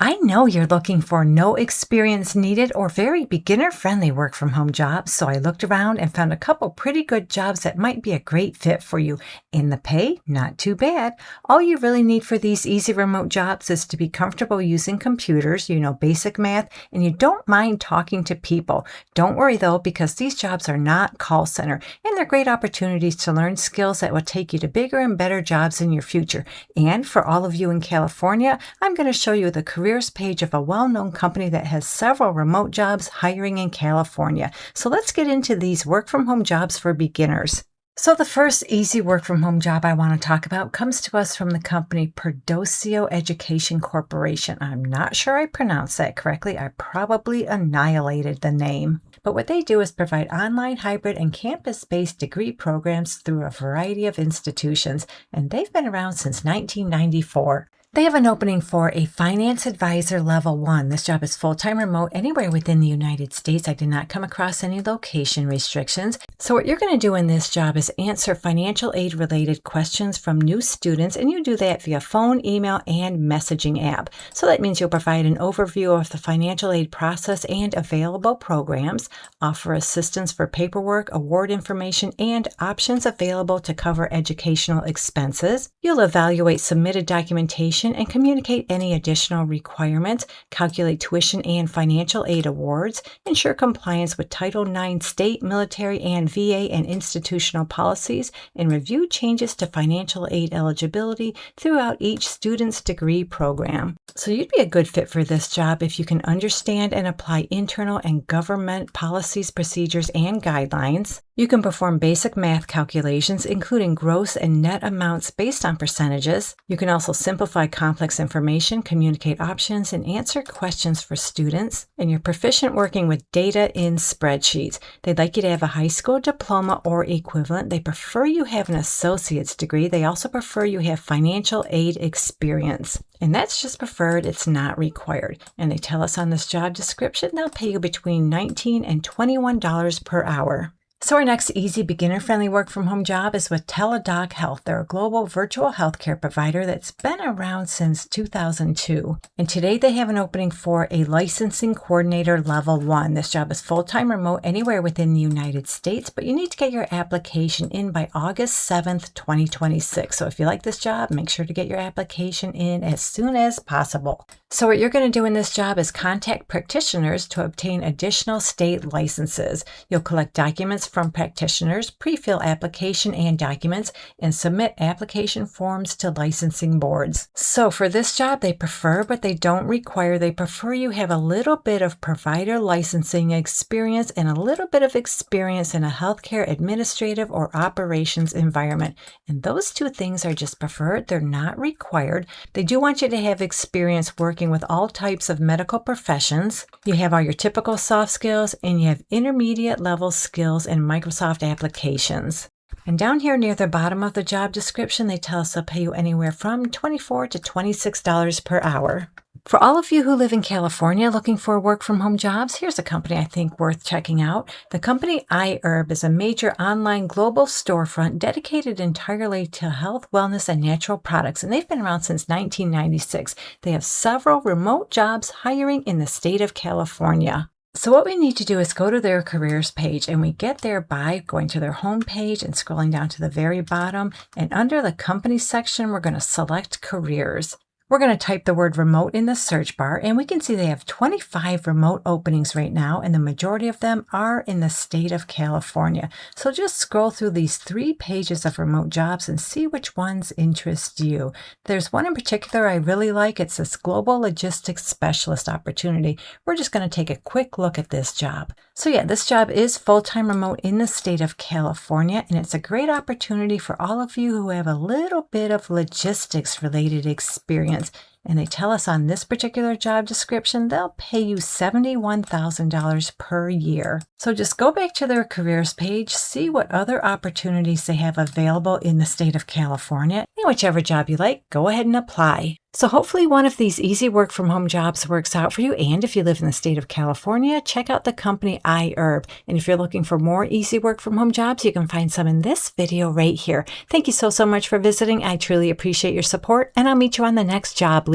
I know you're looking for no experience needed or very beginner-friendly work from home jobs, so I looked around and found a couple pretty good jobs that might be a great fit for you. And the pay, not too bad. All you really need for these easy remote jobs is to be comfortable using computers, basic math, and you don't mind talking to people. Don't worry though, because these jobs are not call center, and they're great opportunities to learn skills that will take you to bigger and better jobs in your future. And for all of you in California, I'm going to show you the careers page of a well-known company that has several remote jobs hiring in California. So let's get into these work from home jobs for beginners. So the first easy work from home job I want to talk about comes to us from the company Perdoceo Education Corporation. I'm not sure I pronounced that correctly. I probably annihilated the name. But what they do is provide online, hybrid, and campus-based degree programs through a variety of institutions, and they've been around since 1994. They have an opening for a finance advisor level 1. This job is full-time remote anywhere within the United States. I did not come across any location restrictions. So what you're going to do in this job is answer financial aid related questions from new students, and you do that via phone, email, and messaging app. So that means you'll provide an overview of the financial aid process and available programs, offer assistance for paperwork, award information, and options available to cover educational expenses. You'll evaluate submitted documentation and communicate any additional requirements, calculate tuition and financial aid awards, ensure compliance with Title IX state, military, and VA and institutional policies, and review changes to financial aid eligibility throughout each student's degree program. So you'd be a good fit for this job if you can understand and apply internal and government policies, procedures, and guidelines. You can perform basic math calculations, including gross and net amounts based on percentages. You can also simplify complex information, communicate options, and answer questions for students. And you're proficient working with data in spreadsheets. They'd like you to have a high school diploma or equivalent. They prefer you have an associate's degree. They also prefer you have financial aid experience. And that's just preferred, it's not required. And they tell us on this job description they'll pay you between $19 and $21 per hour. So our next easy beginner-friendly work-from-home job is with Teladoc Health. They're a global virtual healthcare provider that's been around since 2002. And today they have an opening for a licensing coordinator level 1. This job is full-time remote anywhere within the United States, but you need to get your application in by August 7th, 2026. So if you like this job, make sure to get your application in as soon as possible. So what you're going to do in this job is contact practitioners to obtain additional state licenses. You'll collect documents from practitioners, pre-fill application and documents, and submit application forms to licensing boards. So for this job, they prefer, but they don't require, they prefer you have a little bit of provider licensing experience and a little bit of experience in a healthcare administrative or operations environment. And those two things are just preferred. They're not required. They do want you to have experience working with all types of medical professions. You have all your typical soft skills, and you have intermediate level skills in Microsoft applications. And down here near the bottom of the job description, they tell us they'll pay you anywhere from $24 to $26 per hour. For all of you who live in California looking for work-from-home jobs, here's a company I think worth checking out. The company iHerb is a major online global storefront dedicated entirely to health, wellness, and natural products, and they've been around since 1996. They have several remote jobs hiring in the state of California. So what we need to do is go to their careers page, and we get there by going to their home page and scrolling down to the very bottom, and under the company section, we're going to select careers. We're going to type the word remote in the search bar, and we can see they have 25 remote openings right now, and the majority of them are in the state of California. So just scroll through these 3 pages of remote jobs and see which ones interest you. There's one in particular I really like. It's this global logistics specialist opportunity. We're just going to take a quick look at this job. So yeah, this job is full-time remote in the state of California, and it's a great opportunity for all of you who have a little bit of logistics related experience. And they tell us on this particular job description, they'll pay you $71,000 per year. So just go back to their careers page, see what other opportunities they have available in the state of California, and whichever job you like, go ahead and apply. So hopefully one of these easy work from home jobs works out for you. And if you live in the state of California, check out the company iHerb. And if you're looking for more easy work from home jobs, you can find some in this video right here. Thank you so much for visiting. I truly appreciate your support, and I'll meet you on the next job lead.